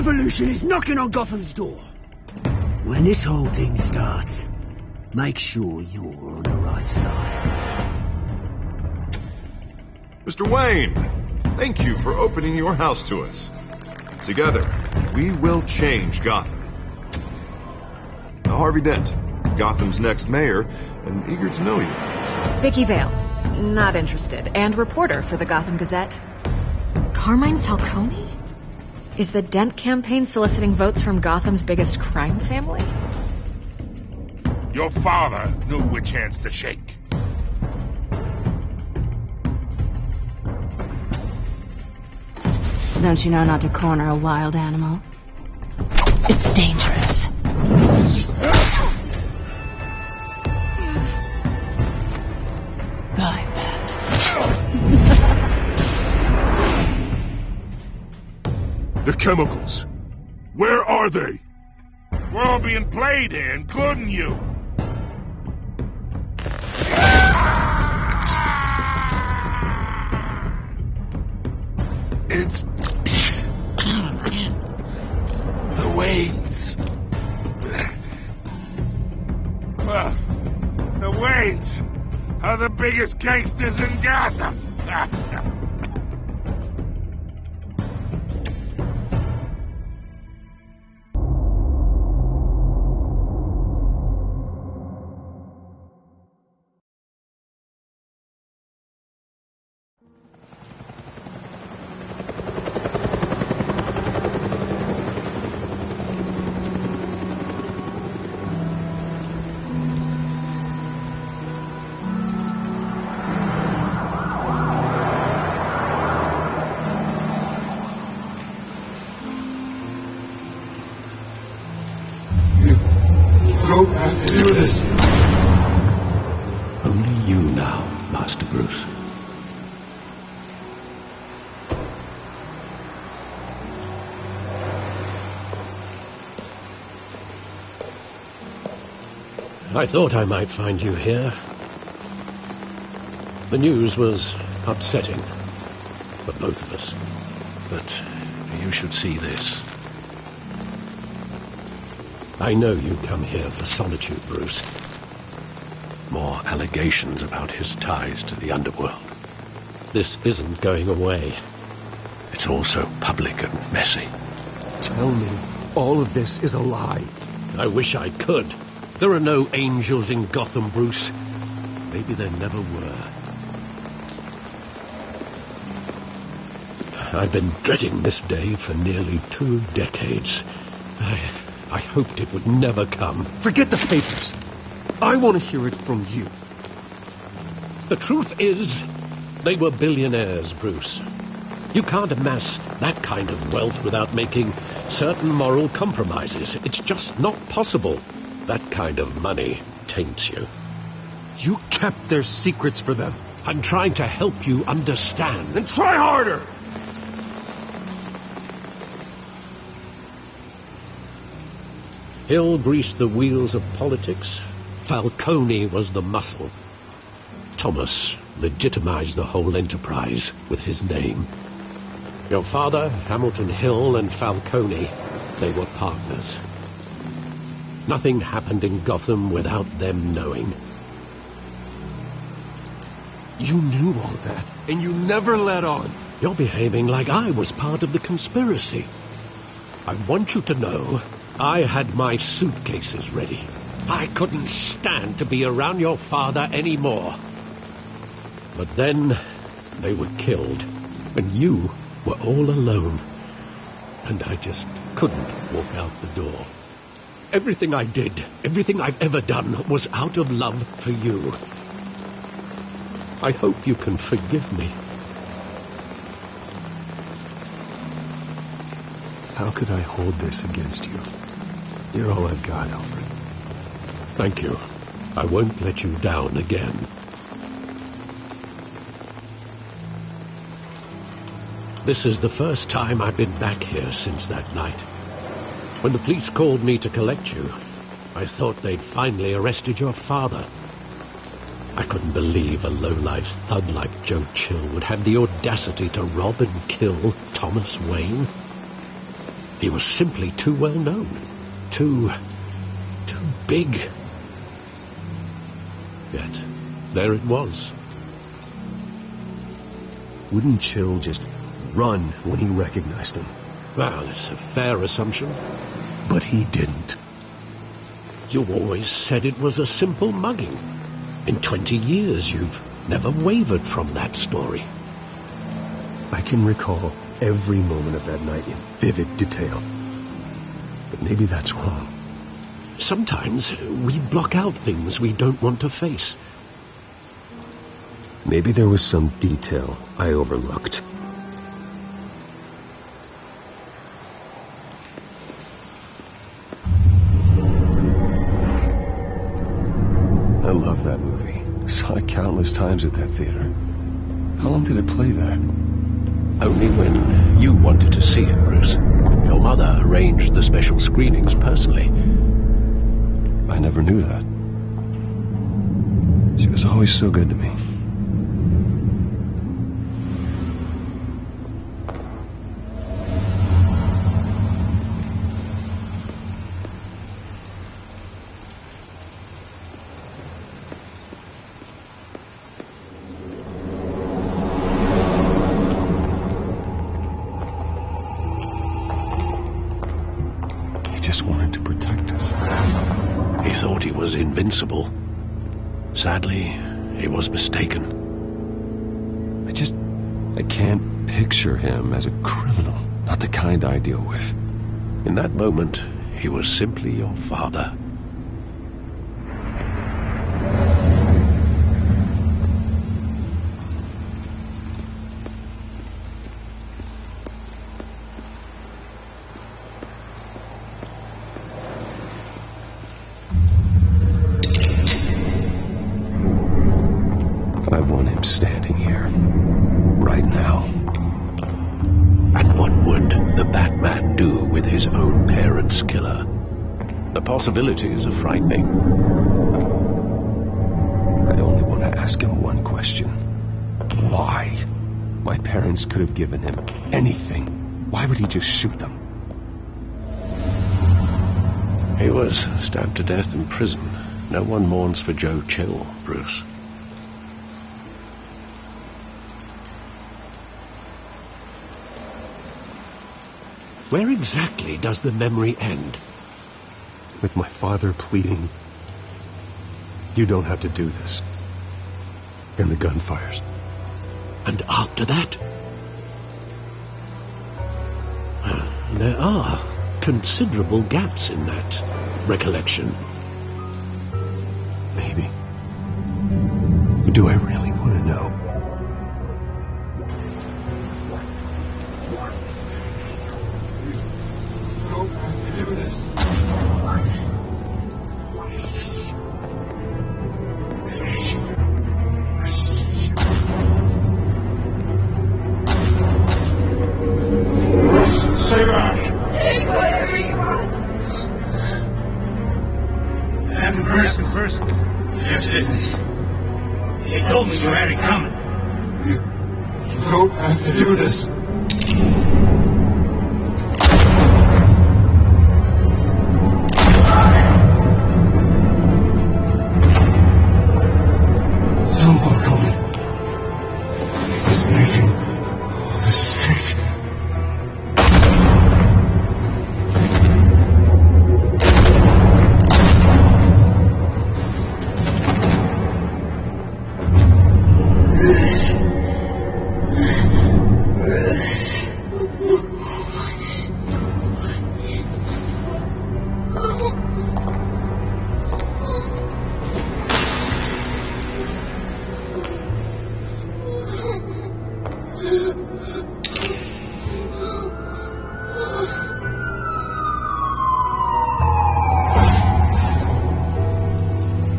revolution is knocking on Gotham's door. When this whole thing starts, make sure you're on the right side. Mr. Wayne, thank you for opening your house to us. Together, we will change Gotham. Harvey Dent, Gotham's next mayor, and eager to know you. Vicky Vale, not interested, and reporter for the Gotham Gazette. Carmine Falcone? Is the Dent campaign soliciting votes from Gotham's biggest crime family? Your father knew which hands to shake. Don't you know not to corner a wild animal? It's dangerous. I bet. The chemicals. Where are they? We're all being played here, including you. It's... the Waynes. Well, the Waynes are the biggest gangsters in Gotham. Do this. Only you now, Master Bruce. I thought I might find you here. The news was upsetting for both of us. But you should see this. I know you come here for solitude, Bruce. More allegations about his ties to the underworld. This isn't going away. It's all so public and messy. Tell me, all of this is a lie. I wish I could. There are no angels in Gotham, Bruce. Maybe there never were. I've been dreading this day for nearly 2 decades. I hoped it would never come. Forget the papers. I want to hear it from you. The truth is, they were billionaires, Bruce. You can't amass that kind of wealth without making certain moral compromises. It's just not possible. That kind of money taints you. You kept their secrets for them. I'm trying to help you understand. Then try harder! Hill greased the wheels of politics. Falcone was the muscle. Thomas legitimized the whole enterprise with his name. Your father, Hamilton Hill, and Falcone, they were partners. Nothing happened in Gotham without them knowing. You knew all that, and you never let on. You're behaving like I was part of the conspiracy. I want you to know I had my suitcases ready. I couldn't stand to be around your father anymore. But then they were killed, and you were all alone. And I just couldn't walk out the door. Everything I did, everything I've ever done, was out of love for you. I hope you can forgive me. How could I hold this against you? You're all I've got, Alfred. Thank you. I won't let you down again. This is the first time I've been back here since that night. When the police called me to collect you, I thought they'd finally arrested your father. I couldn't believe a low-life thug like Joe Chill would have the audacity to rob and kill Thomas Wayne. He was simply too well known. Too big. Yet, there it was. Wouldn't Chill just run when he recognized him? Well, it's a fair assumption. But he didn't. You always said it was a simple mugging. In 20 years, you've never wavered from that story. I can recall every moment of that night in vivid detail. But maybe that's wrong. Sometimes we block out things we don't want to face. Maybe there was some detail I overlooked. I love that movie. Saw it countless times at that theater. How long did it play there? Only when you wanted to see it, Bruce. Your mother arranged the special screenings personally. I never knew that. She was always so good to me. Wanted to protect us. He thought he was invincible. Sadly, he was mistaken. I can't picture him as a criminal. Not the kind I deal with. In that moment, he was simply your father. I want him standing here, right now. And what would the Batman do with his own parents' killer? The possibilities are frightening. I only want to ask him one question. Why? My parents could have given him anything. Why would he just shoot them? He was stabbed to death in prison. No one mourns for Joe Chill, Bruce. Where exactly does the memory end? With my father pleading, "You don't have to do this." And the gunfires. And after that? There are considerable gaps in that recollection. Maybe. But do I really want to know? Yes, business. They told me you had it coming. You don't have to do this. No more coming. He's making all this sick.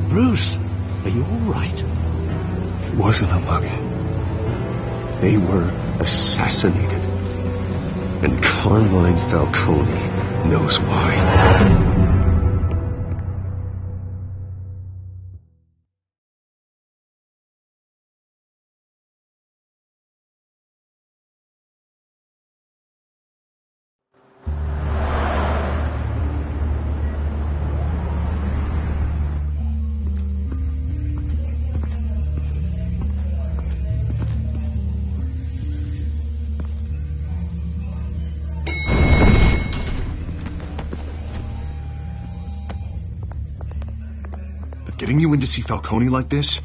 Bruce, are you all right? It wasn't a mugging. They were assassinated. And Carmine Falcone knows why. you in to see Falcone like this?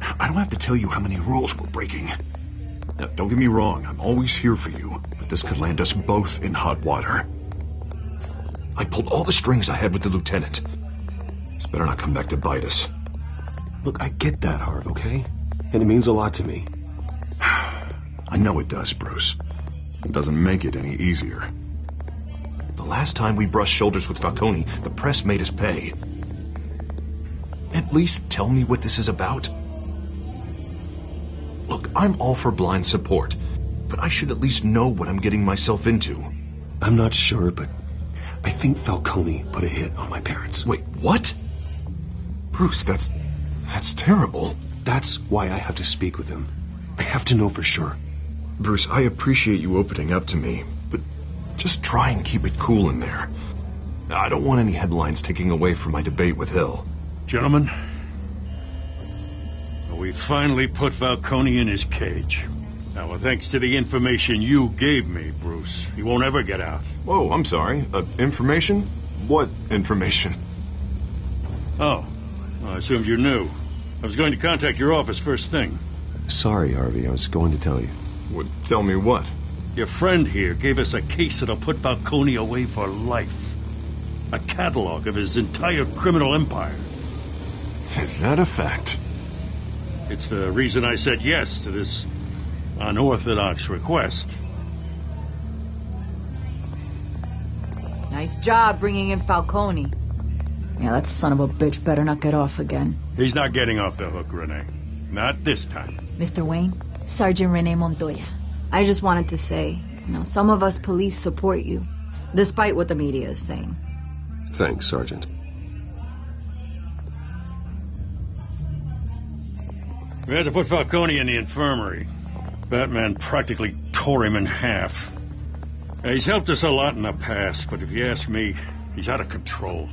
I don't have to tell you how many rules we're breaking. Now, don't get me wrong, I'm always here for you, but this could land us both in hot water. I pulled all the strings I had with the lieutenant. This better not come back to bite us. Look, I get that, Harv, okay? And it means a lot to me. I know it does, Bruce. It doesn't make it any easier. The last time we brushed shoulders with Falcone, the press made us pay. At least tell me what this is about. Look, I'm all for blind support, but I should at least know what I'm getting myself into. I'm not sure, but I think Falcone put a hit on my parents. Wait, what? Bruce, that's terrible. That's why I have to speak with him. I have to know for sure. Bruce, I appreciate you opening up to me, but just try and keep it cool in there. I don't want any headlines taking away from my debate with Hill. Gentlemen, we finally put Falcone in his cage. Now, thanks to the information you gave me, Bruce, he won't ever get out. Whoa, I'm sorry. Information? What information? Oh, well, I assumed you knew. I was going to contact your office first thing. Sorry, Harvey, I was going to tell you. Would tell me what? Your friend here gave us a case that'll put Falcone away for life. A catalog of his entire criminal empire. Is that a fact? It's the reason I said yes to this unorthodox request. Nice job bringing in Falcone. Yeah, that son of a bitch better not get off again. He's not getting off the hook, Renee. Not this time. Mr. Wayne, Sergeant Renee Montoya. I just wanted to say, some of us police support you, despite what the media is saying. Thanks, Sergeant. We had to put Falcone in the infirmary. Batman practically tore him in half. He's helped us a lot in the past, but if you ask me, he's out of control.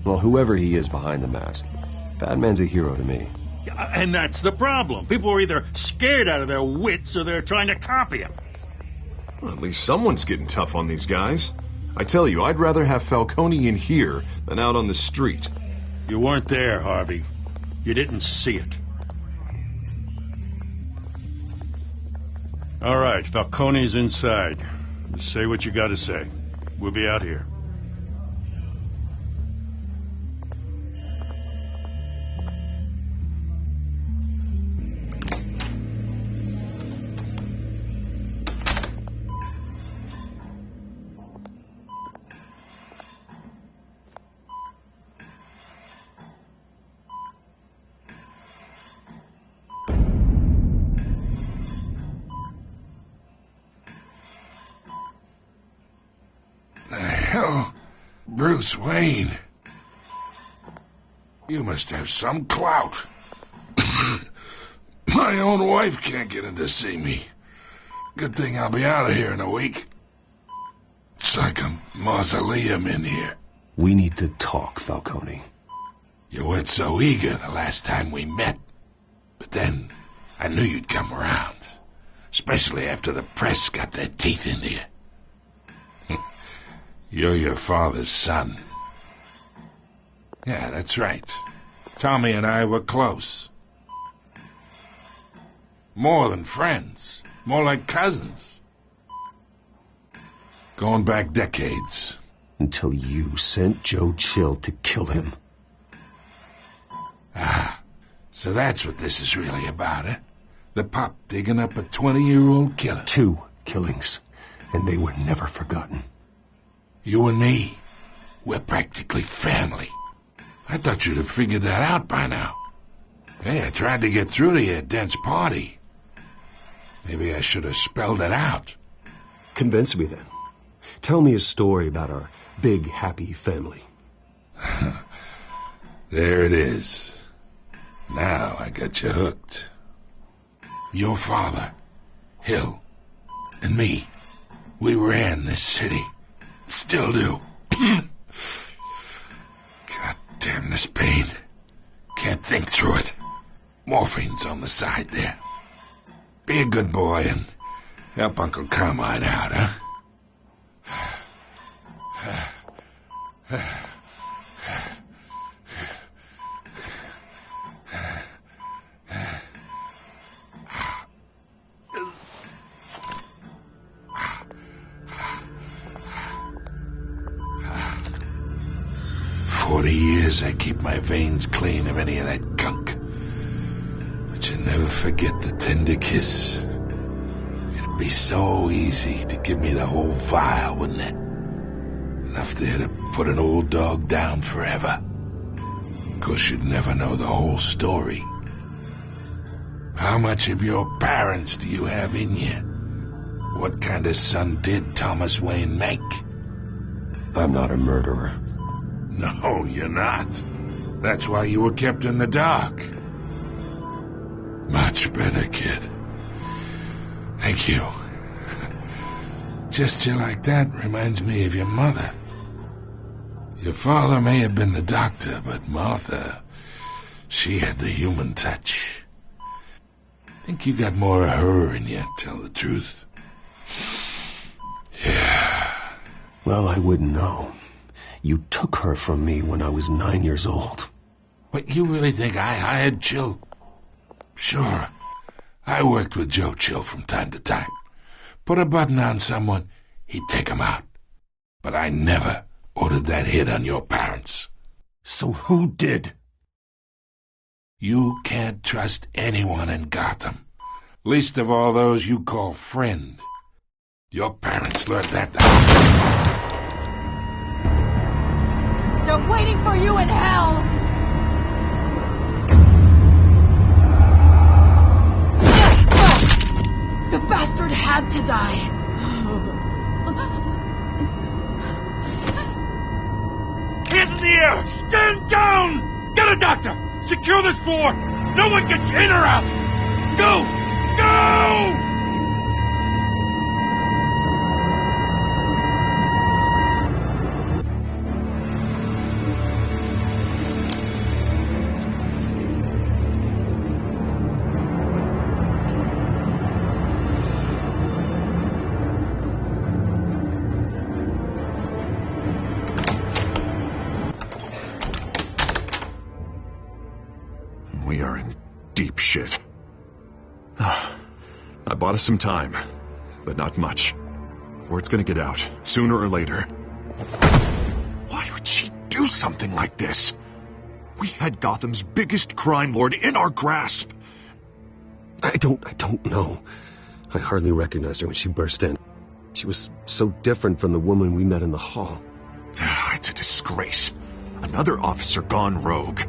Well, whoever he is behind the mask, Batman's a hero to me. Yeah, and that's the problem. People are either scared out of their wits or they're trying to copy him. Well, at least someone's getting tough on these guys. I tell you, I'd rather have Falcone in here than out on the street. You weren't there, Harvey. You didn't see it. All right, Falcone's inside. Say what you gotta say. We'll be out here. Bruce Wayne. You must have some clout. My own wife can't get in to see me. Good thing I'll be out of here in a week. It's like a mausoleum in here. We need to talk, Falcone. You weren't so eager the last time we met. But then, I knew you'd come around. Especially after the press got their teeth into you. You're your father's son. Yeah, that's right. Tommy and I were close. More than friends. More like cousins. Going back decades. Until you sent Joe Chill to kill him. Ah, so that's what this is really about, eh? The pop digging up a 20-year-old killer. 2 killings, and they were never forgotten. You and me, we're practically family. I thought you'd have figured that out by now. Hey, I tried to get through to your dense party. Maybe I should have spelled it out. Convince me then. Tell me a story about our big, happy family. There it is. Now I got you hooked. Your father, Hill, and me, we ran this city. Still do. God damn this pain. Can't think through it. Morphine's on the side there. Be a good boy and help Uncle Carmine out, huh? years I keep my veins clean of any of that gunk. But you never forget the tender kiss. It'd be so easy to give me the whole vial, wouldn't it? Enough there to put an old dog down forever. Of course, you'd never know the whole story. How much of your parents do you have in you? What kind of son did Thomas Wayne make? I'm not a murderer. No, you're not. That's why you were kept in the dark. Much better, kid. Thank you. Gesture like that reminds me of your mother. Your father may have been the doctor, but Martha, she had the human touch. I think you got more of her in you, tell the truth. Yeah. Well, I wouldn't know. You took her from me when I was 9 years old. But you really think I hired Chill? Sure. I worked with Joe Chill from time to time. Put a button on someone, he'd take him out. But I never ordered that hit on your parents. So who did? You can't trust anyone in Gotham. Least of all those you call friend. Your parents learned that. They're waiting for you in hell! The bastard had to die. Hands in the air! Stand down! Get a doctor! Secure this floor! No one gets in or out! Go! Go! We are in deep shit. I bought us some time, but not much. Word's gonna get out, sooner or later. Why would she do something like this? We had Gotham's biggest crime lord in our grasp. I don't know. I hardly recognized her when she burst in. She was so different from the woman we met in the hall. It's a disgrace. Another officer gone rogue.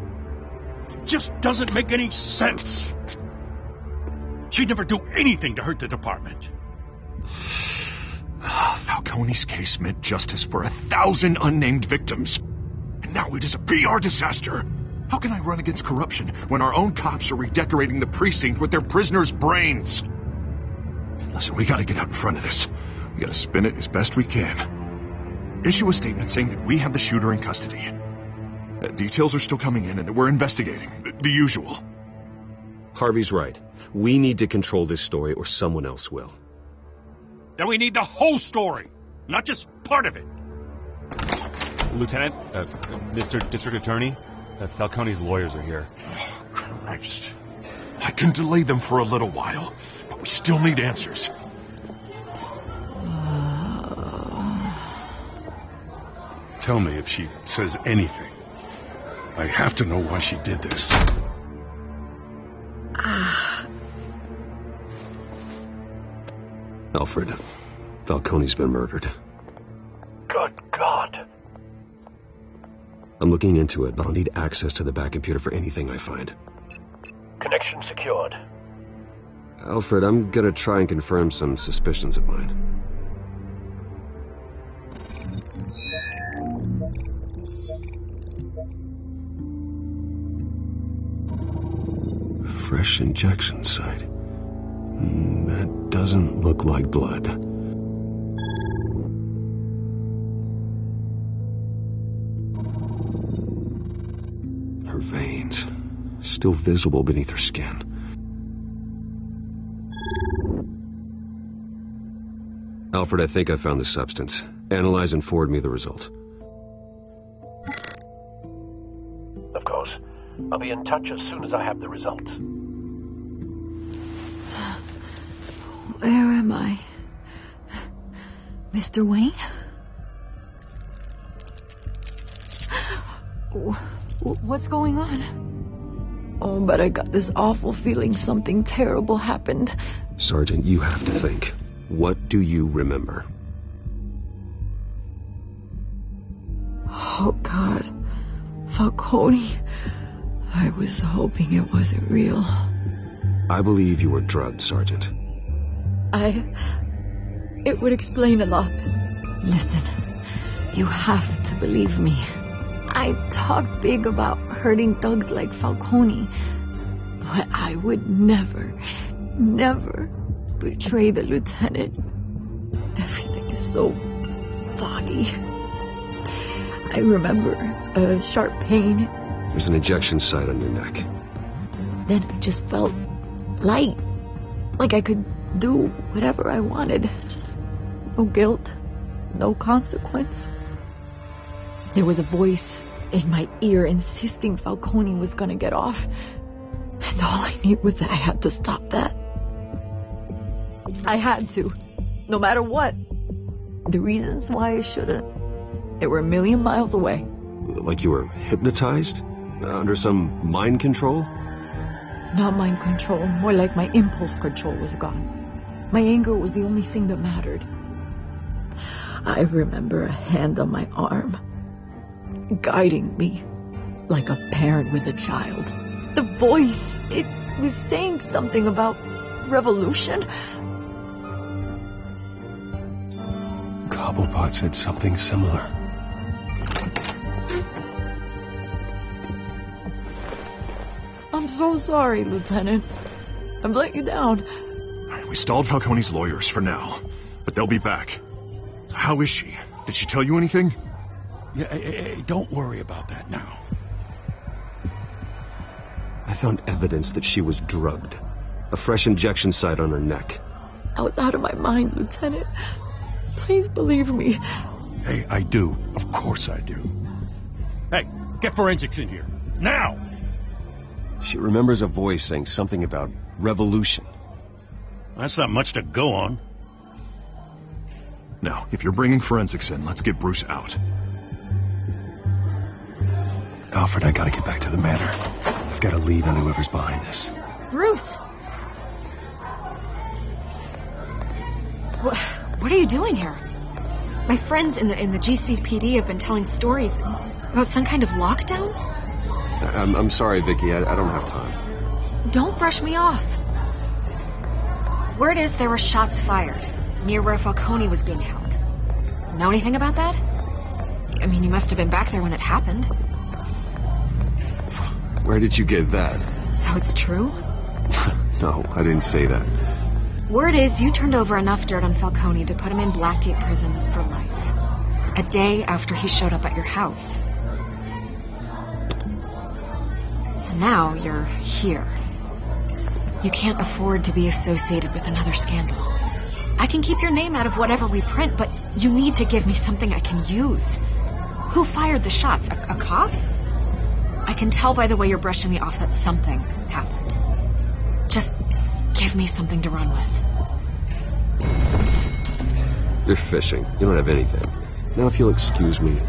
Just doesn't make any sense. She'd never do anything to hurt the department. Falcone's case meant justice for 1,000 unnamed victims. And now it is a PR disaster. How can I run against corruption when our own cops are redecorating the precinct with their prisoners' brains? Listen, we gotta get out in front of this. We gotta spin it as best we can. Issue a statement saying that we have the shooter in custody. Details are still coming in and that we're investigating. The usual. Harvey's right. We need to control this story or someone else will. Then we need the whole story, not just part of it. Lieutenant, Mr. District Attorney, Falcone's lawyers are here. Oh, Christ. I can delay them for a little while, but we still need answers. Tell me if she says anything. I have to know why she did this. Alfred, Falcone's been murdered. Good God. I'm looking into it, but I'll need access to the back computer for anything I find. Connection secured. Alfred, I'm gonna try and confirm some suspicions of mine. Fresh injection site. That doesn't look like blood. Her veins, still visible beneath her skin. Alfred, I think I found the substance. Analyze and forward me the result. Of course. I'll be in touch as soon as I have the results. Where am I? Mr. Wayne? What's going on? Oh, but I got this awful feeling something terrible happened. Sergeant, you have to think. What do you remember? Oh, God. Falcone. I was hoping it wasn't real. I believe you were drugged, Sergeant. It would explain a lot. Listen, you have to believe me. I talked big about hurting thugs like Falcone, but I would never betray the lieutenant. Everything is so foggy. I remember a sharp pain. There's an injection site on your neck. Then it just felt light, like I could do whatever I wanted. No guilt, no consequence. There was a voice in my ear insisting Falcone was gonna get off. And all I knew was that I had to stop that. I had to, no matter what. The reasons why I shouldn't, they were a million miles away. Like you were hypnotized? Under some mind control? Not mind control, more like my impulse control was gone. My anger was the only thing that mattered. I remember a hand on my arm, guiding me like a parent with a child. The voice, it was saying something about revolution. Cobblepot said something similar. I'm so sorry, Lieutenant. I've let you down. We stalled Falcone's lawyers for now, but they'll be back. So how is she? Did she tell you anything? Yeah, hey, don't worry about that now. I found evidence that she was drugged. A fresh injection site on her neck. I was out of my mind, Lieutenant. Please believe me. Hey, I do. Of course I do. Hey, get forensics in here. Now! She remembers a voice saying something about revolution. That's not much to go on. Now, if you're bringing forensics in, let's get Bruce out. Alfred, I gotta get back to the manor. I've gotta lead on whoever's behind this. Bruce! What are you doing here? My friends in the GCPD have been telling stories about some kind of lockdown? I'm sorry, Vicky. I don't have time. Don't brush me off. Word is there were shots fired near where Falcone was being held. Know anything about that? I mean, you must have been back there when it happened. Where did you get that? So it's true? No, I didn't say that. Word is you turned over enough dirt on Falcone to put him in Blackgate Prison for life. A day after he showed up at your house. And now you're here. You can't afford to be associated with another scandal. I can keep your name out of whatever we print, but you need to give me something I can use. Who fired the shots? A cop? I can tell by the way you're brushing me off that something happened. Just give me something to run with. You're fishing. You don't have anything. Now, if you'll excuse me.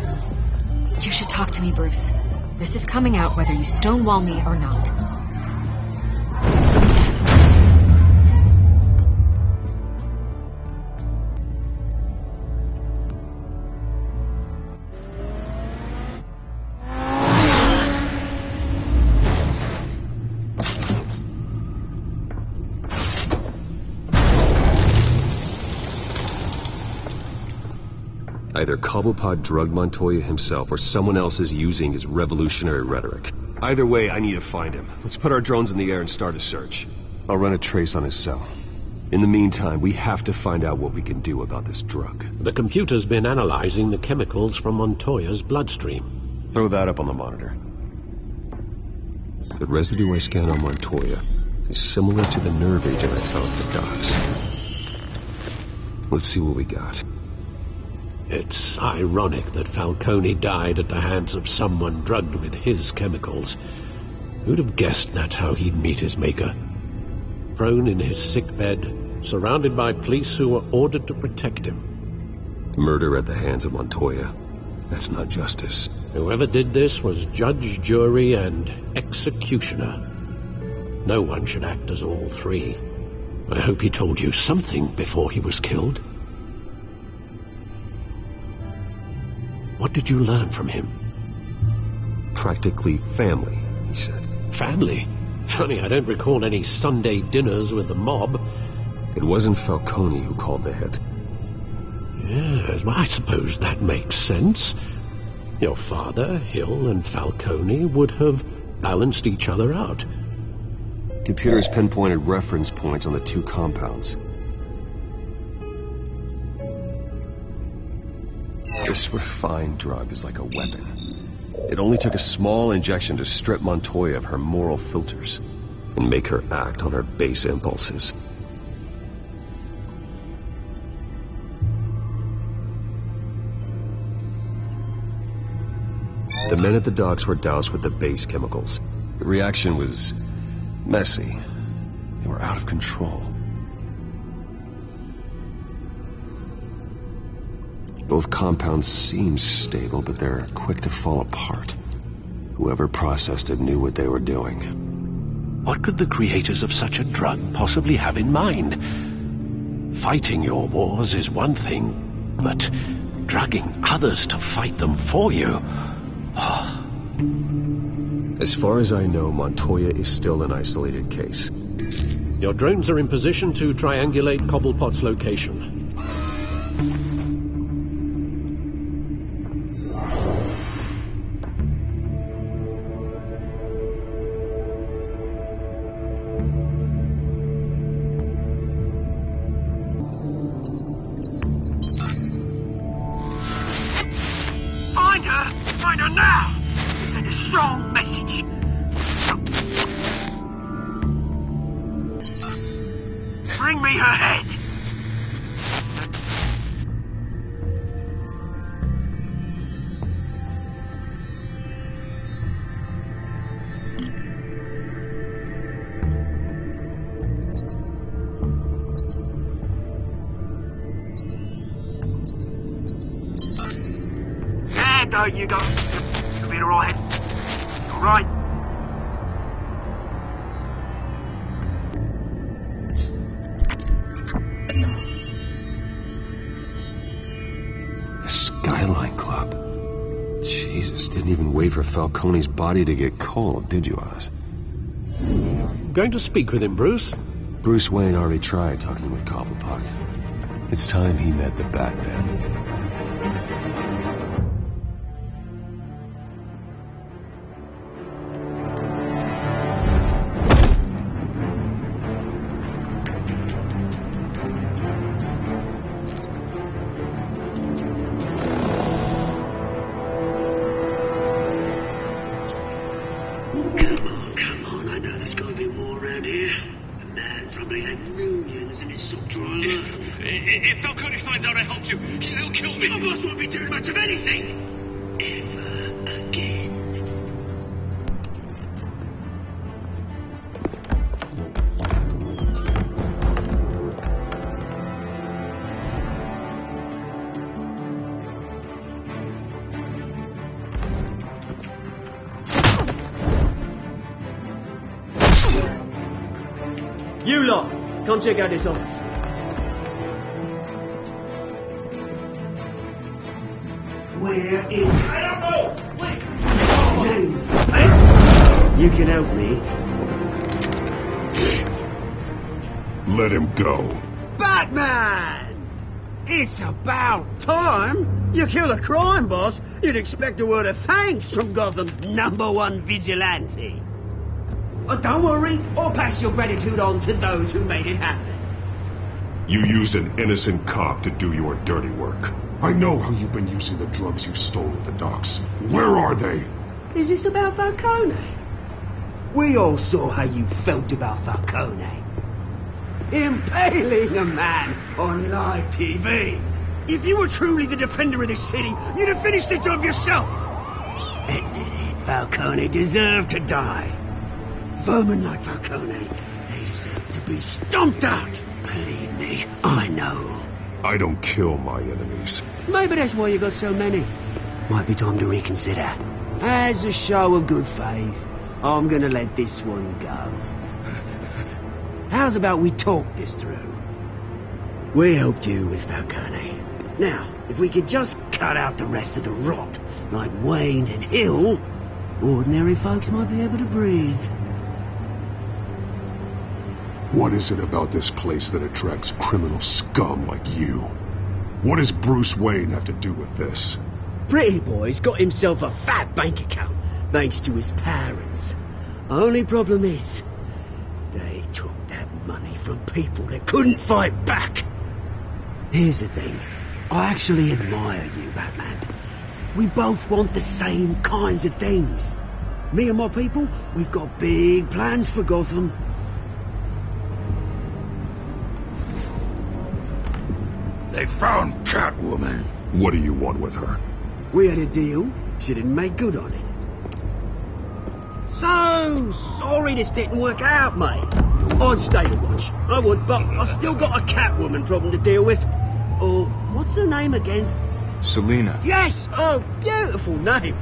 You should talk to me, Bruce. This is coming out whether you stonewall me or not. Either Cobblepot drugged Montoya himself or someone else is using his revolutionary rhetoric. Either way, I need to find him. Let's put our drones in the air and start a search. I'll run a trace on his cell. In the meantime, we have to find out what we can do about this drug. The computer's been analyzing the chemicals from Montoya's bloodstream. Throw that up on the monitor. The residue I scanned on Montoya is similar to the nerve agent I found at the docks. Let's see what we got. It's ironic that Falcone died at the hands of someone drugged with his chemicals. Who'd have guessed that's how he'd meet his maker? Prone in his sickbed, surrounded by police who were ordered to protect him. Murder at the hands of Montoya. That's not justice. Whoever did this was judge, jury, and executioner. No one should act as all three. I hope he told you something before he was killed. What did you learn from him? Practically family, he said. Family? Funny, I don't recall any Sunday dinners with the mob. It wasn't Falcone who called the hit. Yes, well, I suppose that makes sense. Your father, Hill, and Falcone would have balanced each other out. Computers pinpointed reference points on the two compounds. This refined drug is like a weapon. It only took a small injection to strip Montoya of her moral filters and make her act on her base impulses. The men at the docks were doused with the base chemicals. The reaction was messy. They were out of control. Both compounds seem stable, but they're quick to fall apart. Whoever processed it knew what they were doing. What could the creators of such a drug possibly have in mind? Fighting your wars is one thing, but drugging others to fight them for you... Oh. As far as I know, Montoya is still an isolated case. Your drones are in position to triangulate Cobblepot's location. Find her now! Send a strong message. Bring me her head. There you go. Computer all head. All right. The Skyline Club. Jesus, didn't even wait for Falcone's body to get cold, did you, Oz? Going to speak with him, Bruce? Bruce Wayne already tried talking with Cobblepot. It's time he met the Batman. Come on, I know there's gotta be more around here. The man probably had millions in his sock drawer. If Falcone finds out I helped you, he'll kill me. My boss won't be doing much of anything. Ever again. You lot, come check out this office. Where is... I don't know! Wait! Names. You can help me. Let him go. Batman! It's about time. You kill a crime boss, you'd expect a word of thanks from Gotham's #1 vigilante. Don't worry, I'll pass your gratitude on to those who made it happen. You used an innocent cop to do your dirty work. I know how you've been using the drugs you stole at the docks. Where are they? Is this about Falcone? We all saw how you felt about Falcone. Impaling a man on live TV. If you were truly the defender of this city, you'd have finished the job yourself. Admit it, Falcone deserved to die. Vermin like Falcone, they deserve to be stomped out. Believe me, I know. I don't kill my enemies. Maybe that's why you got so many. Might be time to reconsider. As a show of good faith, I'm gonna let this one go. How's about we talk this through? We helped you with Falcone. Now, if we could just cut out the rest of the rot, like Wayne and Hill, ordinary folks might be able to breathe. What is it about this place that attracts criminal scum like you? What does Bruce Wayne have to do with this? Pretty boy's got himself a fat bank account, thanks to his parents. Only problem is, they took that money from people that couldn't fight back. Here's the thing. I actually admire you, Batman. We both want the same kinds of things. Me and my people, we've got big plans for Gotham. They found Catwoman. What do you want with her? We had a deal. She didn't make good on it. So sorry this didn't work out, mate. I'd stay to watch. I would, but I still got a Catwoman problem to deal with. Oh, what's her name again? Selina. Yes! Oh, beautiful name.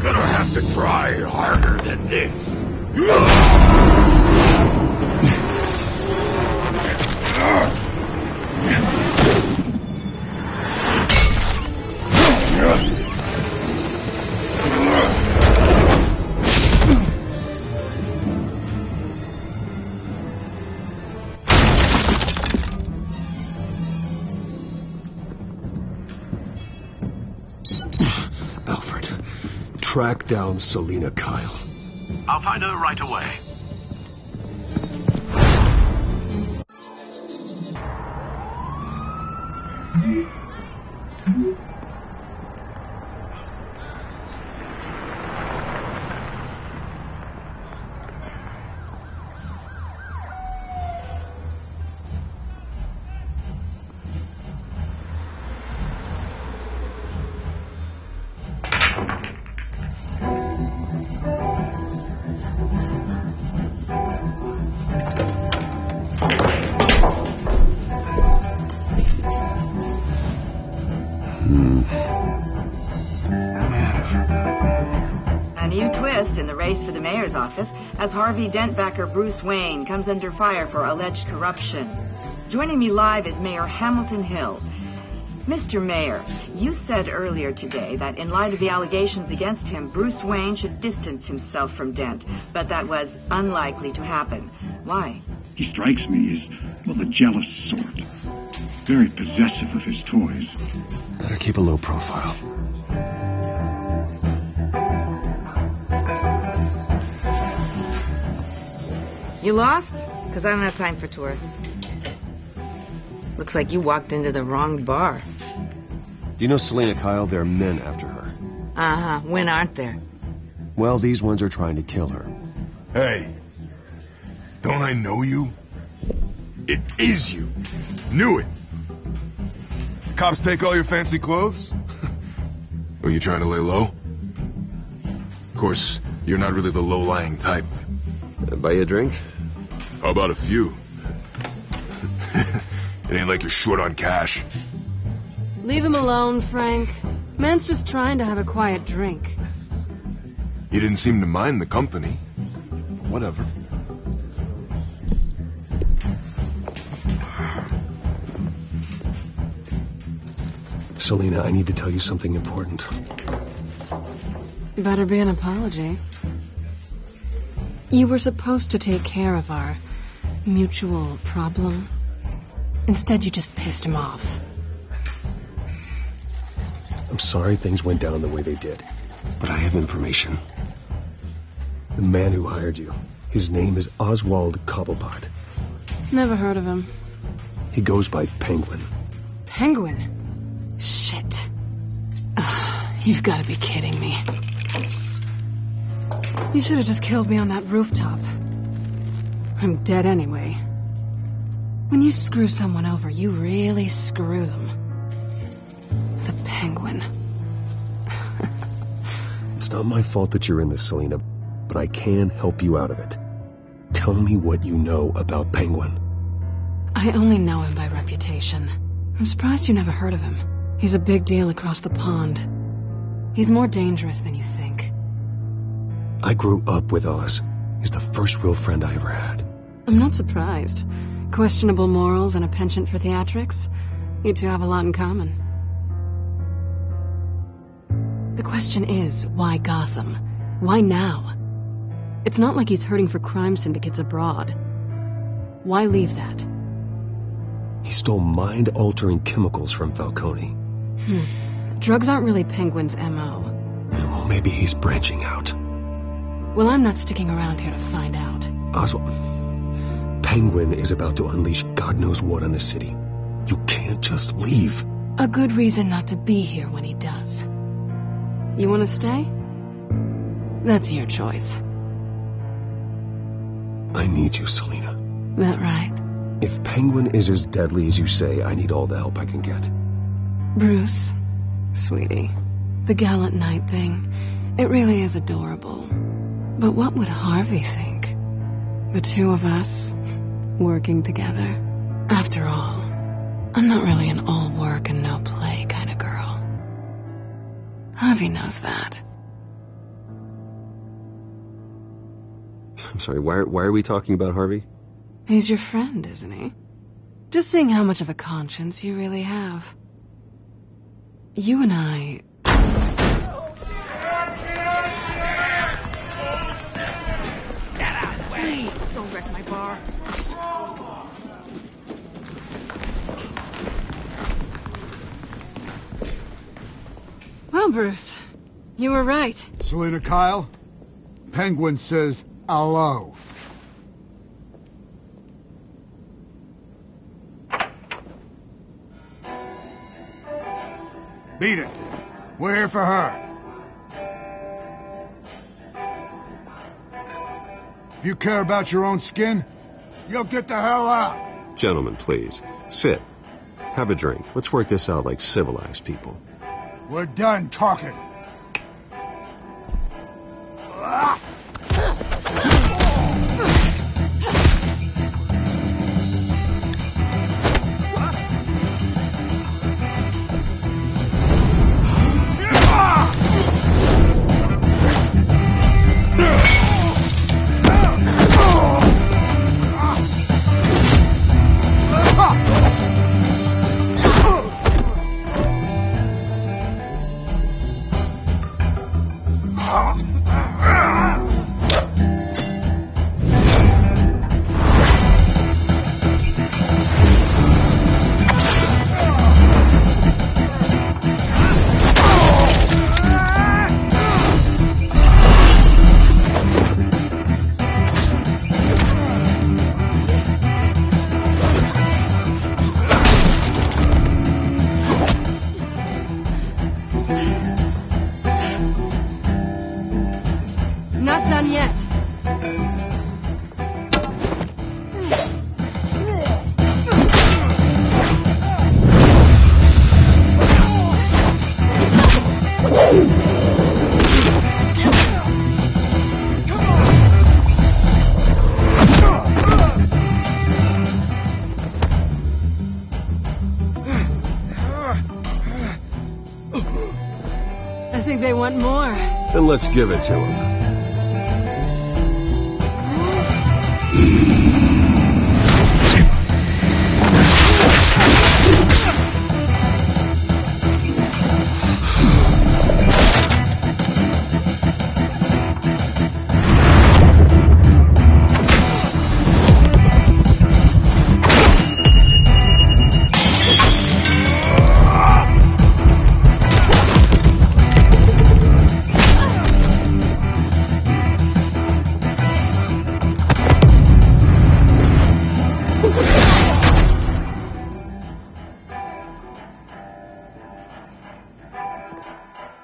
Gonna have to try harder than this. Alfred, track down Selina Kyle. I'll find her right away. As Harvey Dentbacker Bruce Wayne comes under fire for alleged corruption. Joining me live is Mayor Hamilton Hill. Mr. Mayor, you said earlier today that in light of the allegations against him, Bruce Wayne should distance himself from Dent, but that was unlikely to happen. Why? He strikes me as, well, a jealous sort. Very possessive of his toys. Better keep a low profile. You lost? Because I don't have time for tourists. Looks like you walked into the wrong bar. Do you know Selina Kyle? There are men after her. Uh-huh. When aren't there? Well, these ones are trying to kill her. Hey, don't I know you? It is you. Knew it. Cops take all your fancy clothes? Are you trying to lay low? Of course, you're not really the low-lying type. Buy you a drink? How about a few? It ain't like you're short on cash. Leave him alone, Frank. Man's just trying to have a quiet drink. He didn't seem to mind the company. Whatever. Selina, I need to tell you something important. Better be an apology. You were supposed to take care of our mutual problem. Instead, you just pissed him off. I'm sorry things went down the way they did, but I have information. The man who hired you, his name is Oswald Cobblepot. Never heard of him. He goes by Penguin. Penguin? Shit. Ugh, you've got to be kidding me. You should have just killed me on that rooftop. I'm dead anyway. When you screw someone over, you really screw them. The Penguin. It's not my fault that you're in this, Selina, but I can help you out of it. Tell me what you know about Penguin. I only know him by reputation. I'm surprised you never heard of him. He's a big deal across the pond. He's more dangerous than you think. I grew up with Oz. He's the first real friend I ever had. I'm not surprised. Questionable morals and a penchant for theatrics. You two have a lot in common. The question is, why Gotham? Why now? It's not like he's hurting for crime syndicates abroad. Why leave that? He stole mind-altering chemicals from Falcone. Drugs aren't really Penguin's M.O. Well, maybe he's branching out. Well, I'm not sticking around here to find out. Oswald, Penguin is about to unleash God knows what on the city. You can't just leave. A good reason not to be here when he does. You want to stay? That's your choice. I need you, Selina. That right? If Penguin is as deadly as you say, I need all the help I can get. Bruce, sweetie, the gallant knight thing, it really is adorable. But what would Harvey think? The two of us, working together. After all, I'm not really an all work and no play kind of girl. Harvey knows that. I'm sorry, why are we talking about Harvey? He's your friend, isn't he? Just seeing how much of a conscience you really have. You and I... Get out of the way! Don't wreck my bar. Well, Bruce, you were right. Selina Kyle, Penguin says hello. Beat it. We're here for her. If you care about your own skin, you'll get the hell out. Gentlemen, please. Sit. Have a drink. Let's work this out like civilized people. We're done talking. Not done yet. I think they want more. Then let's give it to him.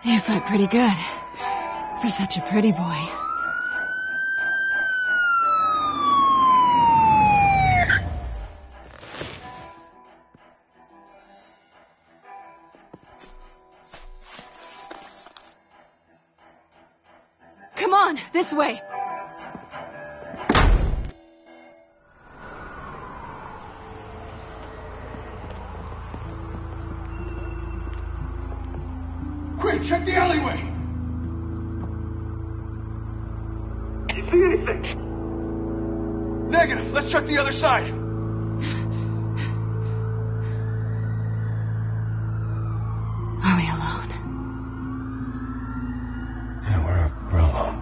You fight pretty good. For such a pretty boy. Come on, this way. Quick, check the alleyway! Can you see anything? Negative. Let's check the other side. Are we alone? Yeah, we're alone.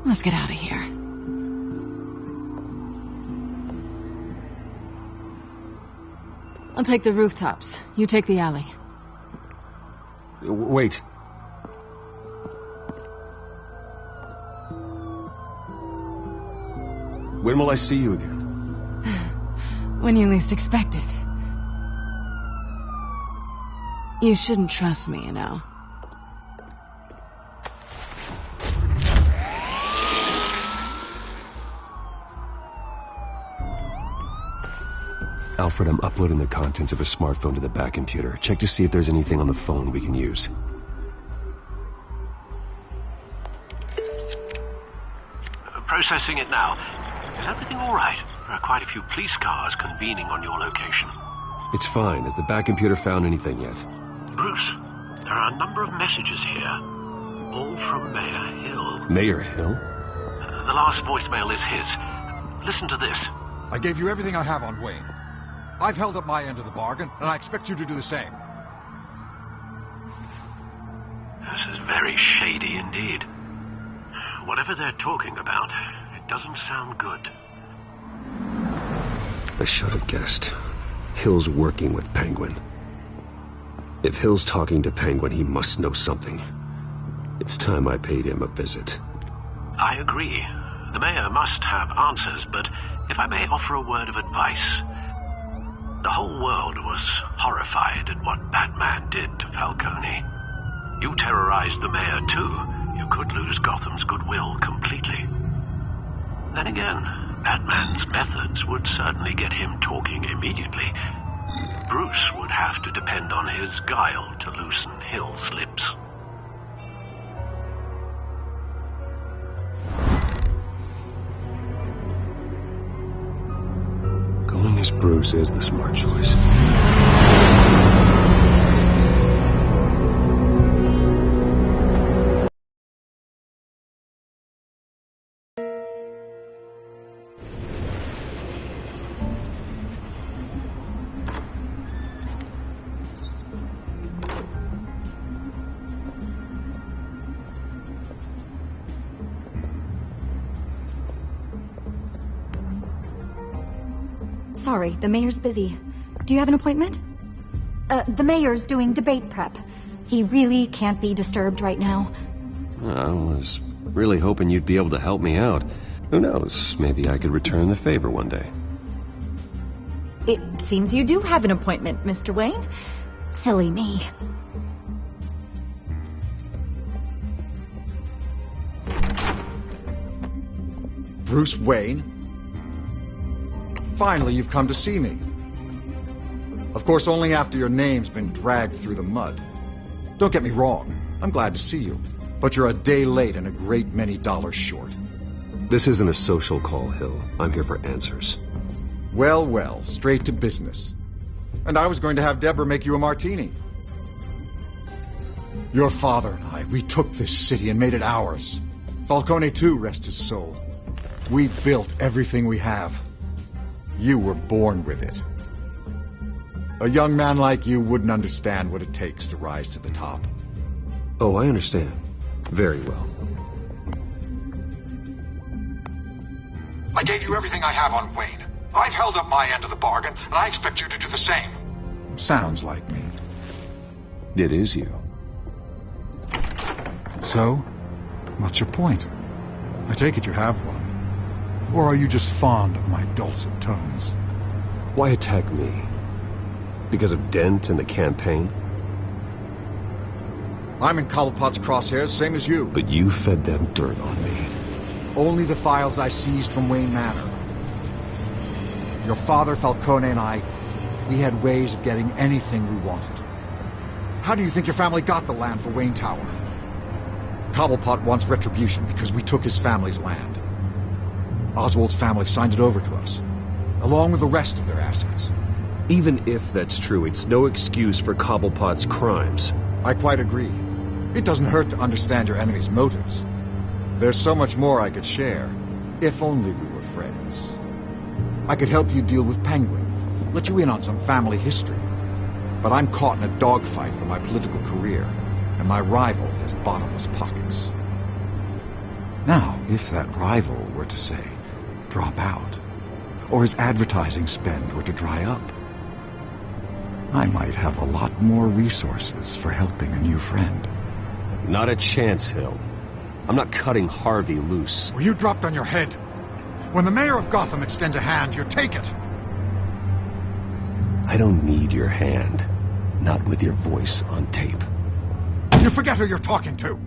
Let's get out of here. I'll take the rooftops. You take the alley. Wait. When will I see you again? When you least expect it. You shouldn't trust me, you know. Alfred, I'm uploading the contents of a smartphone to the back computer. Check to see if there's anything on the phone we can use. Processing it now. Is everything all right? There are quite a few police cars convening on your location. It's fine. Has the back computer found anything yet? Bruce, there are a number of messages here. All from Mayor Hill. Mayor Hill? The last voicemail is his. Listen to this. I gave you everything I have on Wayne. I've held up my end of the bargain, and I expect you to do the same. This is very shady indeed. Whatever they're talking about, it doesn't sound good. I should have guessed. Hill's working with Penguin. If Hill's talking to Penguin, he must know something. It's time I paid him a visit. I agree. The mayor must have answers, but if I may offer a word of advice, the whole world was horrified at what Batman did to Falcone. You terrorized the mayor too. You could lose Gotham's goodwill completely. Then again, Batman's methods would certainly get him talking immediately. Bruce would have to depend on his guile to loosen Hill's lips. Going as Bruce is the smart choice. Sorry, the mayor's busy. Do you have an appointment? The mayor's doing debate prep. He really can't be disturbed right now. I was really hoping you'd be able to help me out. Who knows, maybe I could return the favor one day. It seems you do have an appointment, Mr. Wayne. Silly me. Bruce Wayne? Finally, you've come to see me. Of course, only after your name's been dragged through the mud. Don't get me wrong. I'm glad to see you. But you're a day late and a great many dollars short. This isn't a social call, Hill. I'm here for answers. Well, well, straight to business. And I was going to have Deborah make you a martini. Your father and I, we took this city and made it ours. Falcone, too, rest his soul. We built everything we have. You were born with it. A young man like you wouldn't understand what it takes to rise to the top. Oh, I understand. Very well. I gave you everything I have on Wayne. I've held up my end of the bargain, and I expect you to do the same. Sounds like me. It is you. So, what's your point? I take it you have one. Or are you just fond of my dulcet tones? Why attack me? Because of Dent and the campaign? I'm in Cobblepot's crosshairs, same as you. But you fed them dirt on me. Only the files I seized from Wayne Manor. Your father, Falcone, and I, we had ways of getting anything we wanted. How do you think your family got the land for Wayne Tower? Cobblepot wants retribution because we took his family's land. Oswald's family signed it over to us, along with the rest of their assets. Even if that's true, it's no excuse for Cobblepot's crimes. I quite agree. It doesn't hurt to understand your enemy's motives. There's so much more I could share, if only we were friends. I could help you deal with Penguin, let you in on some family history. But I'm caught in a dogfight for my political career, and my rival has bottomless pockets. Now, if that rival were to, say, drop out, or his advertising spend were to dry up, I might have a lot more resources for helping a new friend. Not a chance, Hill. I'm not cutting Harvey loose. Were you dropped on your head? When the mayor of Gotham extends a hand, you take it. I don't need your hand. Not with your voice on tape. You forget who you're talking to.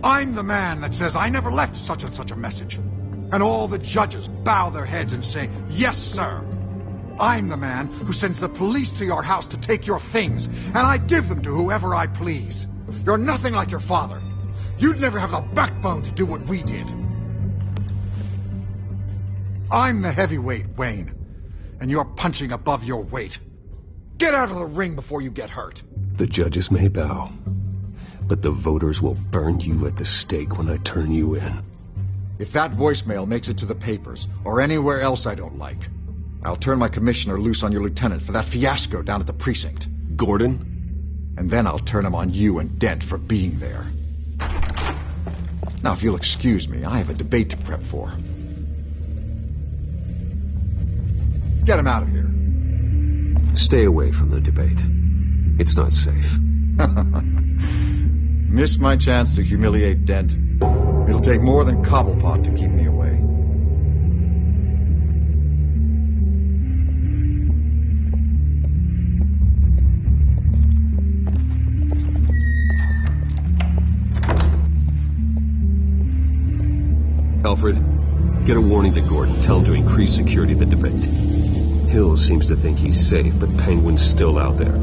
I'm the man that says I never left such and such a message. And all the judges bow their heads and say, yes, sir. I'm the man who sends the police to your house to take your things, and I give them to whoever I please. You're nothing like your father. You'd never have the backbone to do what we did. I'm the heavyweight, Wayne, and you're punching above your weight. Get out of the ring before you get hurt. The judges may bow, but the voters will burn you at the stake when I turn you in. If that voicemail makes it to the papers, or anywhere else I don't like, I'll turn my commissioner loose on your lieutenant for that fiasco down at the precinct. Gordon? And then I'll turn him on you and Dent for being there. Now, if you'll excuse me, I have a debate to prep for. Get him out of here. Stay away from the debate. It's not safe. Miss my chance to humiliate Dent. It'll take more than Cobblepot to keep me away. Alfred, get a warning to Gordon. Tell him to increase security at the debate. Hill seems to think he's safe, but Penguin's still out there.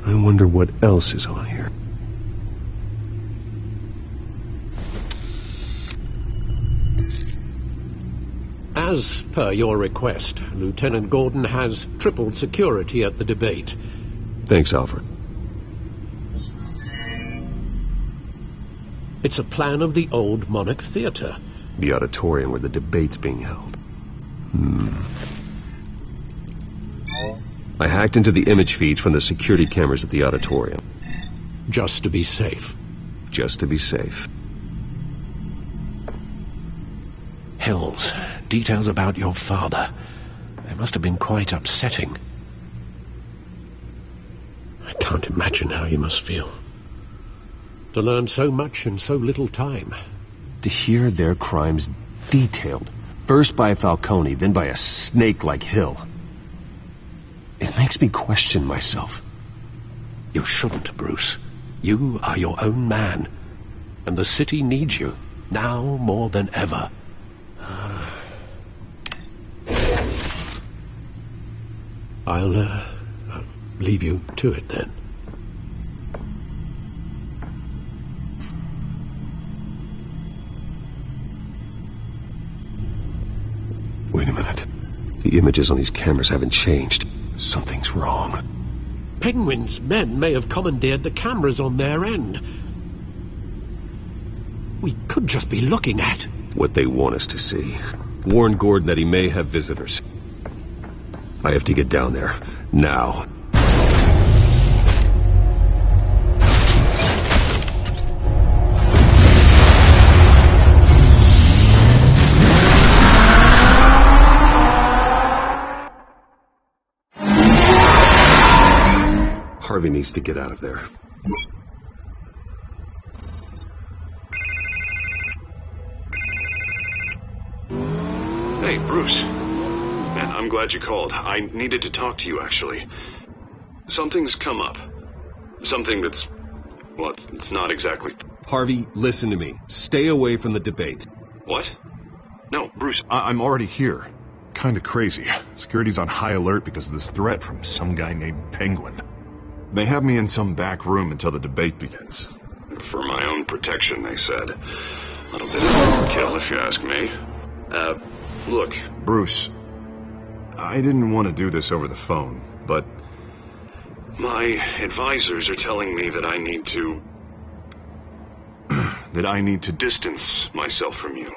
I wonder what else is on here. As per your request, Lieutenant Gordon has tripled security at the debate. Thanks, Alfred. It's a plan of the old Monarch Theatre. The auditorium where the debate's being held. I hacked into the image feeds from the security cameras at the auditorium. Just to be safe. Just to be safe. Hills, details about your father. They must have been quite upsetting. I can't imagine how you must feel. To learn so much in so little time. To hear their crimes detailed. First by Falcone, then by a snake like Hill. It makes me question myself. You shouldn't, Bruce. You are your own man. And the city needs you, now more than ever. I'll leave you to it then. Wait a minute. The images on these cameras haven't changed. Something's wrong. Penguin's men may have commandeered the cameras on their end. We could just be looking at What they want us to see. Warn Gordon that he may have visitors. I have to get down there. Now. Harvey needs to get out of there. Hey, Bruce. Man, I'm glad you called. I needed to talk to you, actually. Something's come up. Something that's... well, it's not exactly... Harvey, listen to me. Stay away from the debate. What? No, Bruce, I'm already here. Kinda crazy. Security's on high alert because of this threat from some guy named Penguin. They have me in some back room until the debate begins. For my own protection, they said. A little bit of overkill, if you ask me. Look, Bruce, I didn't want to do this over the phone, but my advisors are telling me that I need to... that I need to distance myself from you.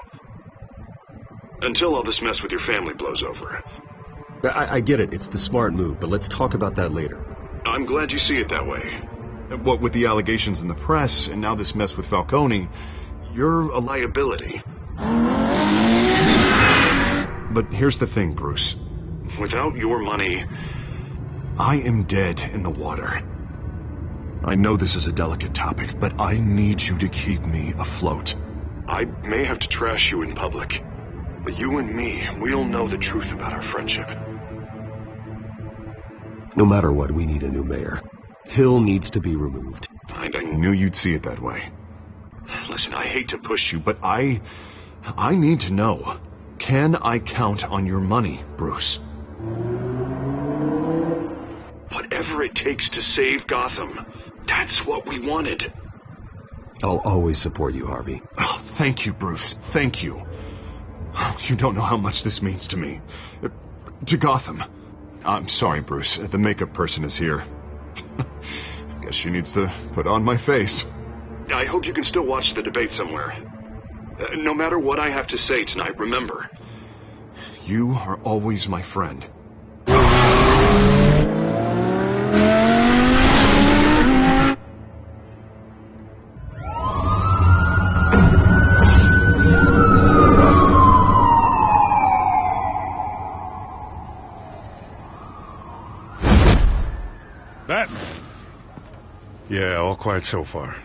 Until all this mess with your family blows over. I get it. It's the smart move, but let's talk about that later. I'm glad you see it that way. What with the allegations in the press, and now this mess with Falcone, you're a liability. But here's the thing, Bruce. Without your money, I am dead in the water. I know this is a delicate topic, but I need you to keep me afloat. I may have to trash you in public, but you and me, we'll know the truth about our friendship. No matter what, we need a new mayor. Hill needs to be removed. I knew you'd see it that way. Listen, I hate to push you, but I need to know. Can I count on your money, Bruce? Whatever it takes to save Gotham, that's what we wanted. I'll always support you, Harvey. Oh, thank you, Bruce. Thank you. You don't know how much this means to me. To Gotham. I'm sorry, Bruce. The makeup person is here. Guess she needs to put on my face. I hope you can still watch the debate somewhere. No matter what I have to say tonight, remember, you are always my friend. Batman? Yeah, all quiet so far.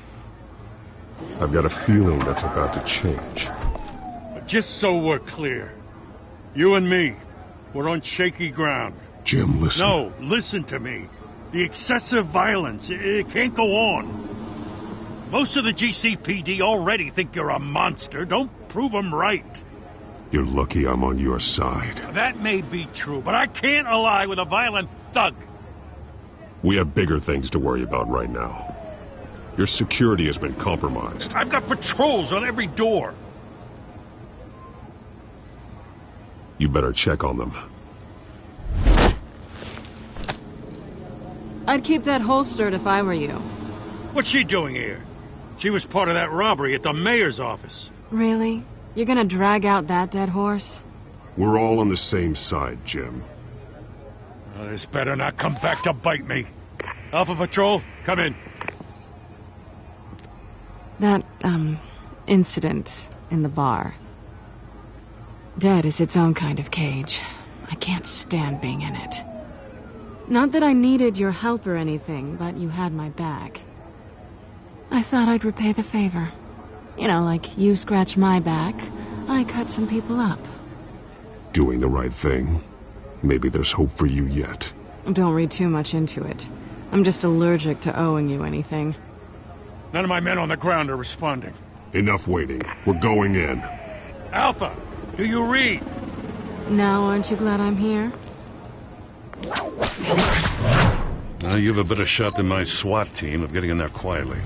I've got a feeling that's about to change. But just so we're clear, you and me, we're on shaky ground. Jim, listen. No, listen to me. The excessive violence, it can't go on. Most of the GCPD already think you're a monster. Don't prove them right. You're lucky I'm on your side. That may be true, but I can't ally with a violent thug. We have bigger things to worry about right now. Your security has been compromised. I've got patrols on every door. You better check on them. I'd keep that holstered if I were you. What's she doing here? She was part of that robbery at the mayor's office. Really? You're gonna drag out that dead horse? We're all on the same side, Jim. This better not come back to bite me. Alpha Patrol, come in. That, incident in the bar. Dead is its own kind of cage. I can't stand being in it. Not that I needed your help or anything, but you had my back. I thought I'd repay the favor. You know, like you scratch my back, I cut some people up. Doing the right thing. Maybe there's hope for you yet. Don't read too much into it. I'm just allergic to owing you anything. None of my men on the ground are responding. Enough waiting. We're going in. Alpha, do you read? Now, aren't you glad I'm here? Now you have a better shot than my SWAT team of getting in there quietly.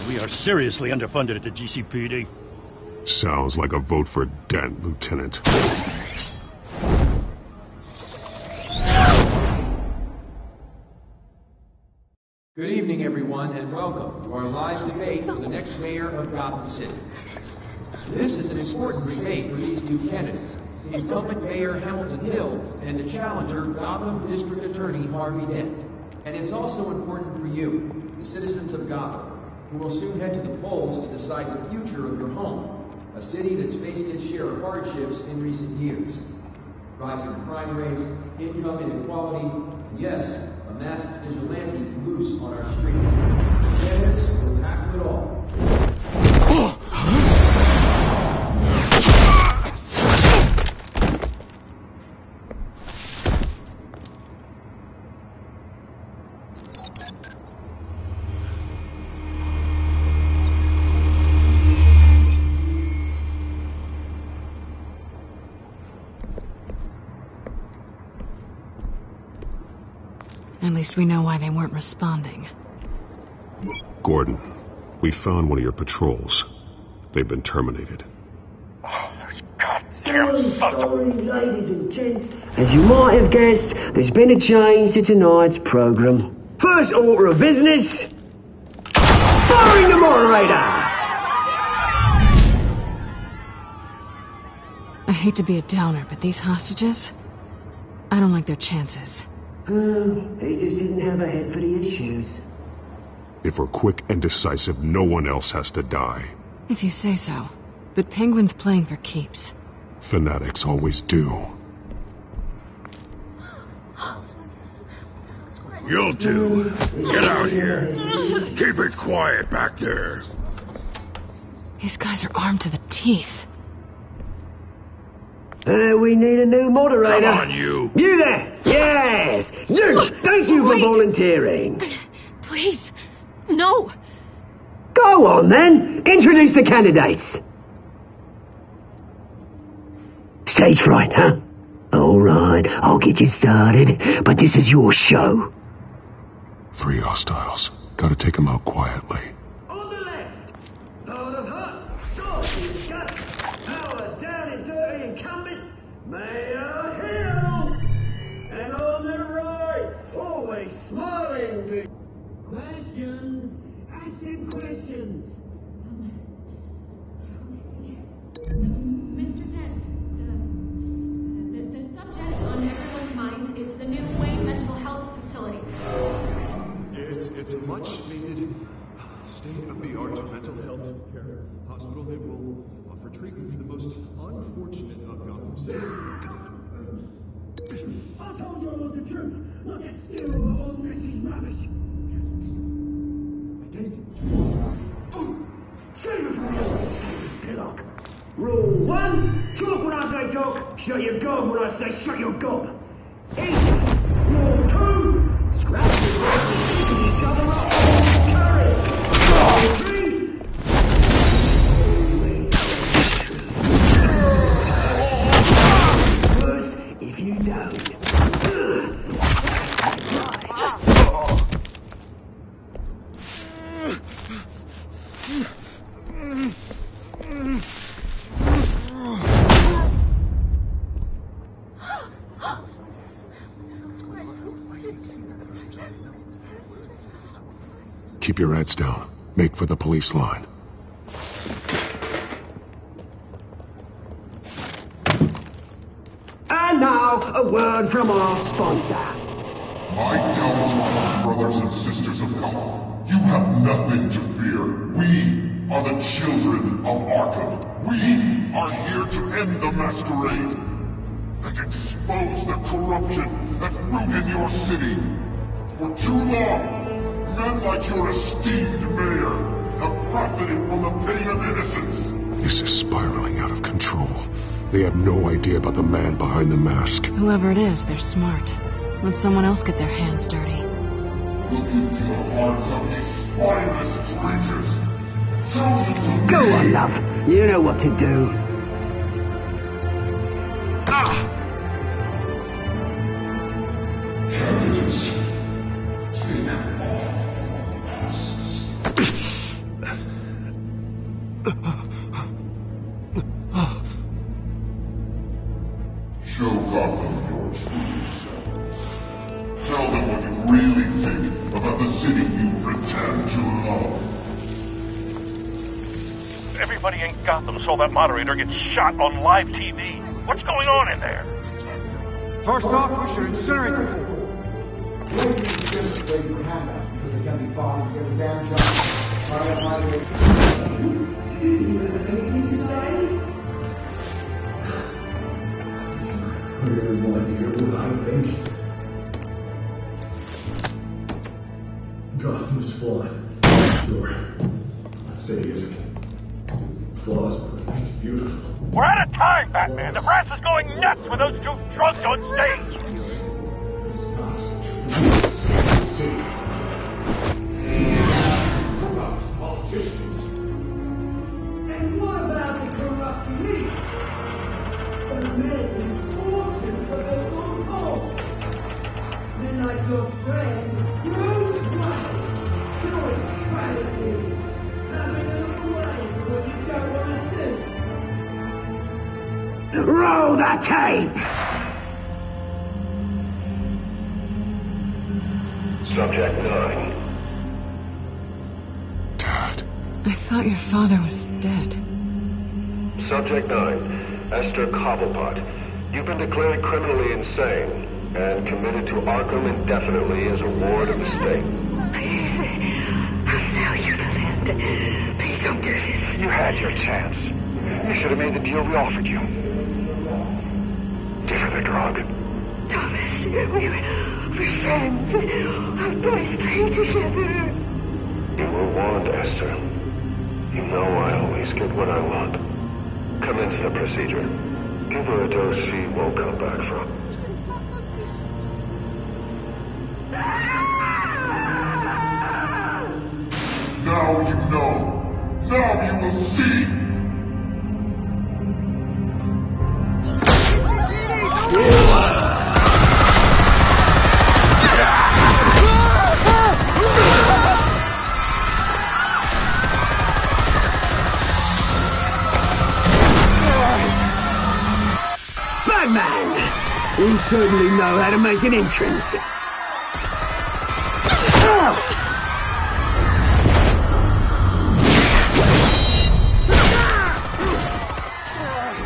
We are seriously underfunded at the GCPD. Sounds like a vote for Dent, Lieutenant. Good evening, everyone. everyone, and welcome to our live debate for the next mayor of Gotham City. This is an important debate for these two candidates, the incumbent Mayor Hamilton Hill and the challenger Gotham District Attorney Harvey Dent. And it's also important for you, the citizens of Gotham, who will soon head to the polls to decide the future of your home, a city that's faced its share of hardships in recent years. Rising crime rates, income inequality, and yes, a masked vigilante loose on our streets. Candidates will tackle it all. At least we know why they weren't responding. Gordon, we found one of your patrols. They've been terminated. Sorry, ladies and gents. As you might have guessed, there's been a change to tonight's programme. First order of business, firing the moderator! I hate to be a downer, but these hostages, I don't like their chances. He just didn't have a head for the issues. If we're quick and decisive, no one else has to die. If you say so. But Penguin's playing for keeps. Fanatics always do. You'll do. Get out here. Keep it quiet back there. These guys are armed to the teeth. We need a new moderator. Come on, you. You there! Yes! You! Thank you for volunteering. Please, no. Go on, then. Introduce the candidates. Stage fright, huh? All right, I'll get you started, but this is your show. 3 hostiles. Gotta take them out quietly. On the left, Lord of Hutt, Dorothy's gut, power down and dirty incumbent, Mayor Hill. And on the right, always smiling to questions. Ask him questions. Mr. Dent, the subject on everyone's mind is the new Wayne Mental Health Facility. It's a much-needed state-of-the-art mental health care hospital that will offer treatment for the most unfortunate of Gotham citizens. I told you all the truth. Look at still all this is rubbish. Save it from the old pillock. Rule 1, talk when I say talk, shut your gob when I say shut your gob. Easy. Rule 2, scratch your words and picking each other up. Courage. Rule 3, always worse if you don't. Keep your heads down. Make for the police line. And now, a word from our sponsor. My downtrodden brothers and sisters of Gotham, you have nothing to fear. We are the children of Arkham. We are here to end the masquerade and expose the corruption that's rooted in your city. For too long, men like your esteemed mayor have profited from the pain of innocence. This is spiraling out of control. They have no idea about the man behind the mask. Whoever it is, they're smart. Let someone else get their hands dirty. Look into the hearts of these spineless creatures. Chosen to Go on, love. You know what to do. Candidates, take off masks. Show Gotham your true self. Tell them what you really think about the city you pretend to love. Everybody in Gotham saw that moderator get shot on live TV. What's going on in there? First off, we should incinerate the pool. I really want to hear what I think. Gotham is flawed. Sure. Let's say it isn't. Flaws, but it's beautiful. We're out of time, Batman. The brass is going nuts with those two drunks on stage. Politicians. And what about the corrupt elite? The men in fortune for their own cause. Men like your friend, Bruce Wayne, doing fantasies, having a little way for what you don't want to see. Roll the tape! Subject 9. I thought your father was dead. Subject 9, Esther Cobblepot. You've been declared criminally insane and committed to Arkham indefinitely as a ward of the state. Please, I'll sell you the land. Please don't do this. You had your chance. You should have made the deal we offered you. Give her the drug. Thomas, we're friends. Our boys play together. You were warned, Esther. You know I always get what I want. Commence the procedure. Give her a dose she won't come back from. Now you know. Now you will see. Batman! You certainly know how to make an entrance.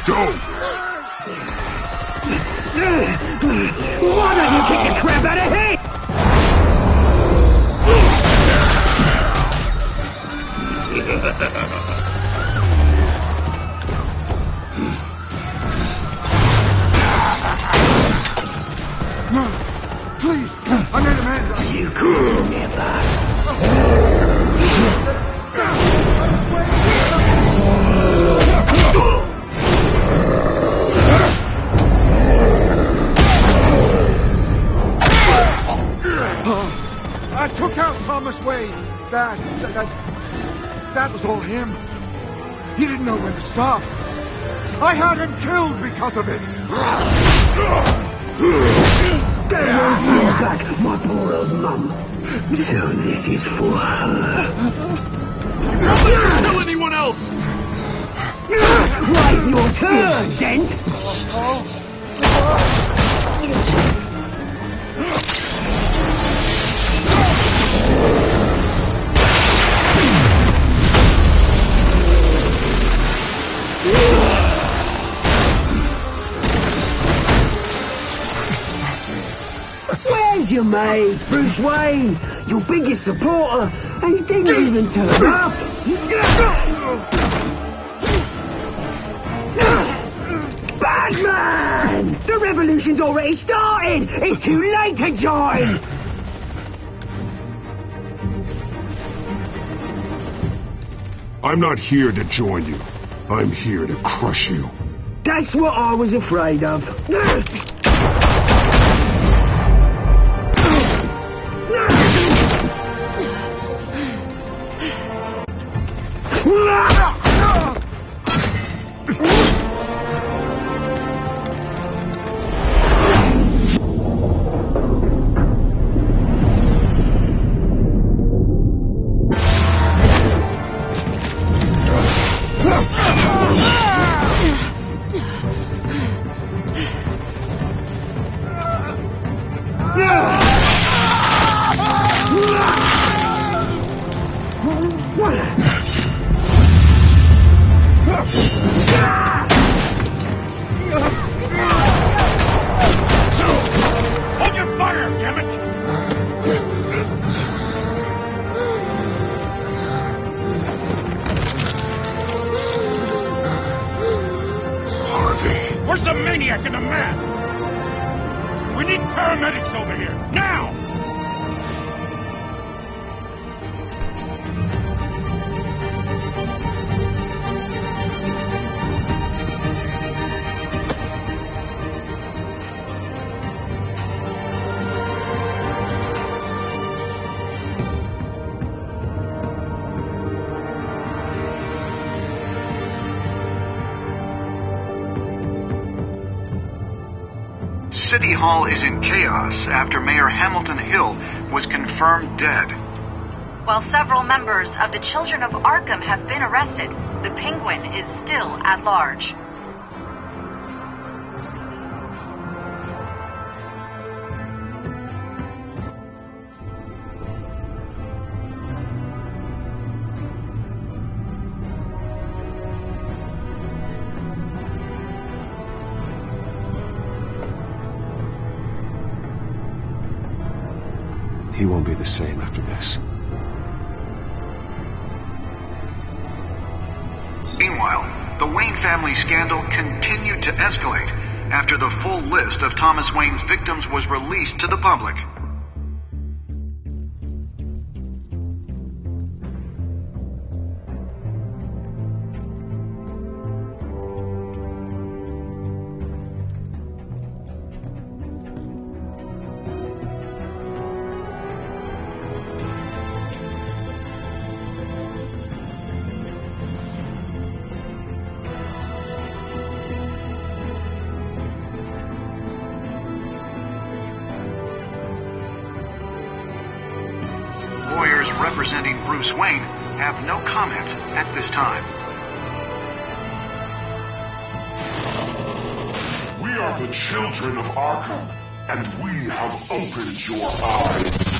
Go! Why don't you kick the crap out of him? No, please, I made a man. You could never. I took out Thomas Wayne. That was all him. He didn't know when to stop. I had him killed because of it. Get back, my poor old mum. So this is for her. Nobody can kill anyone else! Wait your turn, Dent! Where's your mate, Bruce Wayne? Your biggest supporter, and he didn't even turn up. Batman! The revolution's already started! It's too late to join! I'm not here to join you. I'm here to crush you. That's what I was afraid of. Hold your fire, damn it! Harvey. Where's the maniac in the mask? We need paramedics over here, now! City Hall is in chaos after Mayor Hamilton Hill was confirmed dead. While several members of the Children of Arkham have been arrested, the Penguin is still at large. He won't be the same after this. Meanwhile, the Wayne family scandal continued to escalate after the full list of Thomas Wayne's victims was released to the public. Lawyers representing Bruce Wayne have no comment at this time. We are the Children of Arkham, and we have opened your eyes.